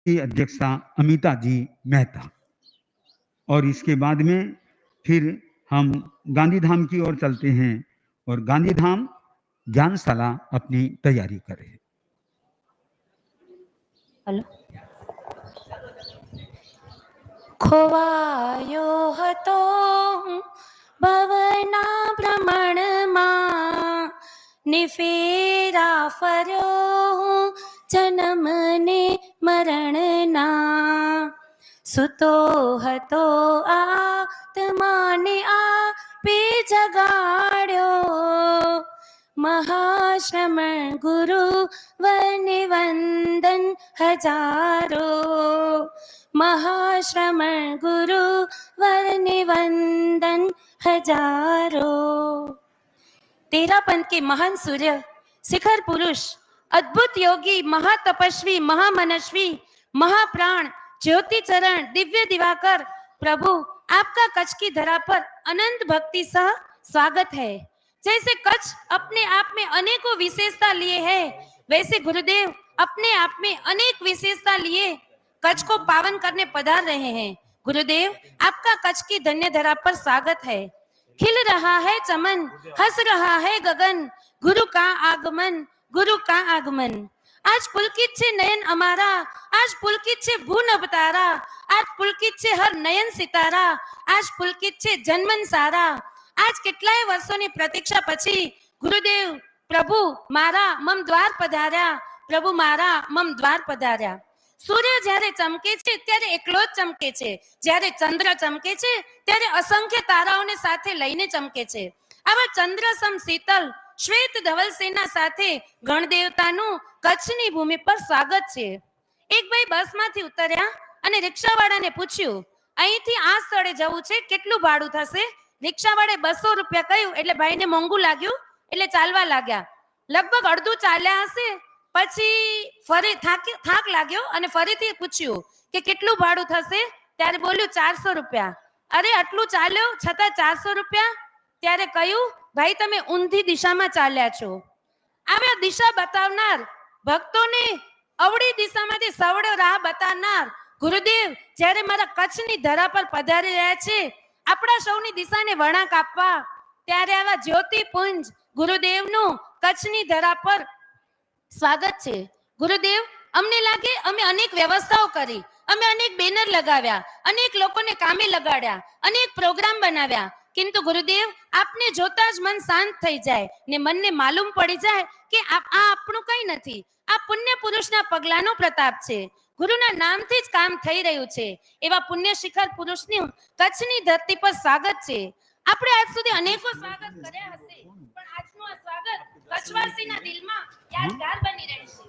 की अध्यक्षता अमिता जी मेहता। और इसके बाद में फिर हम गांधीधाम की ओर चलते हैं और गांधीधाम ज्ञानशाला अपनी तैयारी करे। हेलो। खोवायो हतो भवना भ्रमणમાં નિફેરા ફર્યો જન્મ ને મરણના સુતો હતો આત્માને આપે જગાડ્યો महाश्रमण गुरु वनि वंदन हजारो महाश्रमण गुरु वनि वंदन हजारो। तेरा पंथ के महान सूर्य शिखर पुरुष अद्भुत योगी महातपस्वी महामनस्वी महाप्राण ज्योति चरण दिव्य दिवाकर प्रभु आपका कच्छ की धरा पर अनंत भक्ति सह स्वागत है। जैसे कच्छ अपने आप में अनेकों विशेषता लिए है, वैसे गुरुदेव अपने आप में अनेक विशेषता लिए कच्छ को पावन करने पधार रहे हैं। गुरुदेव आपका कच्छ की धन्य धरा पर स्वागत है। खिल रहा है चमन हंस रहा है गगन गुरु का आगमन गुरु का आगमन। आज पुलकित छे नयन अमारा आज पुलकित छे भून अवतारा आज पुलकित छे हर नयन सितारा आज पुलकित छे जन्मन सारा। आज કેટલાય વર્ષોની પ્રતીક્ષા પછી ગુરુદેવ પ્રભુ મારા મમ દ્વાર પધાર્યા પ્રભુ મારા મમ દ્વાર પધાર્યા। સૂર્ય જ્યારે ચમકે છે ત્યારે એકલો જ ચમકે છે, જ્યારે ચંદ્ર ચમકે છે ત્યારે અસંખ્ય તારાઓને સાથે લઈને ચમકે છે। આવા ચંદ્ર સમ શીતલ શ્વેત ધવલસેના સાથે ગણદેવતાનું કચ્છની ભૂમિ પર સ્વાગત છે। એક ભાઈ બસમાંથી ઉતર્યા અને રિક્ષાવાળાને પૂછ્યું, અહીંથી આ સ્થળે જવું છે, કેટલું ભાડું થશે? રિક્ષાવાળે 200 રૂપિયા કહ્યું એટલે ભાઈને મોંઘું લાગ્યું એટલે ચાલવા लाग्या। લગભગ અડધું ચાલ્યા હશે પછી ફરી થાક लाग्यो અને ફરીથી પૂછ્યું કે કેટલું ભાડું થશે? ત્યારે બોલ્યું 400 રૂપિયા। અરે આટલું ચાલ્યો છતાં 400 રૂપિયા? ત્યારે કહ્યું ભાઈ તમે ઊંધી દિશામાં ચાલ્યા છો। આવા દિશા બતાવનાર ભક્તોને અવળી દિશામાંથી સવળો રાહ બતાવનાર ગુરુદેવ જ્યારે મારા કચ્છની ધરા પર પધારી રહ્યા છે આપણા સૌની દિશાને વળાંક આપવા, ત્યારે આવા જ્યોતિપુંજ ગુરુદેવનું કચ્છની ધરા પર સ્વાગત છે। ગુરુદેવ અમને લાગે અમે અનેક વ્યવસ્થાઓ કરી, અમે અનેક બેનર લગાવ્યા, અનેક લોકોને કામે લગાડ્યા, અનેક પ્રોગ્રામ બનાવ્યા, કિંતુ ગુરુદેવ આપને જોતા જ મન શાંત થઈ જાય ને મનને માલુમ પડી જાય કે આ આપણું કંઈ નથી, આ પુણ્ય પુરુષના પગલાનો પ્રતાપ છે। ગુરુના નામથી જ કામ થઈ રહ્યું છે। એવા પુણ્ય શિખર પુરુષનું કચ્છની ધરતી પર સ્વાગત છે। આપણે આજ સુધી અનેકો સ્વાગત કર્યા હશે પણ આજનું આ સ્વાગત કચ્છવાસીના દિલમાં યાદગાર બની રહેશે।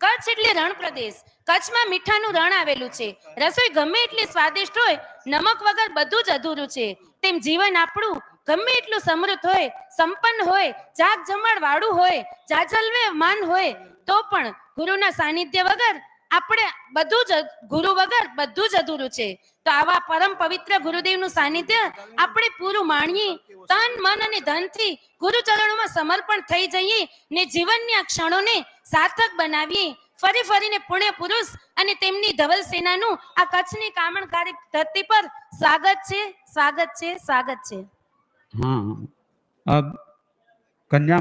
કચ્છ એટલે રણ પ્રદેશ, કચ્છમાં મીઠાનું રણ આવેલું છે। રસોઈ ગમે એટલી સ્વાદિષ્ટ હોય નમક વગર બધું જ અધૂરું છે। તેમ જીવન આપણું ગમે એટલું સમૃદ્ધ હોય સંપન્ન હોય જાગ જમાડ વાળું હોય જાજલવે માન હોય તો પણ ગુરુના સાનિધ્ય વગર આપણે બધું જ ગુરુ વગર બધું જ અધૂરું છે। તો આવા પરમ પવિત્ર ગુરુદેવનું સાનિધ્ય આપણે પૂરું માણીએ, તન મન અને ધનથી ગુરુ ચરણોમાં સમર્પણ થઈ જઈએ ને જીવનની આ ક્ષણોને સાર્થક બનાવીએ। ફરી ફરીને પુણ્ય પુરુષ અને તેમની ધવલ સેનાનું આ કચ્છની કામણકારી ધરતી પર સ્વાગત છે, સ્વાગત છે, સ્વાગત છે। हाँ, अब कन्या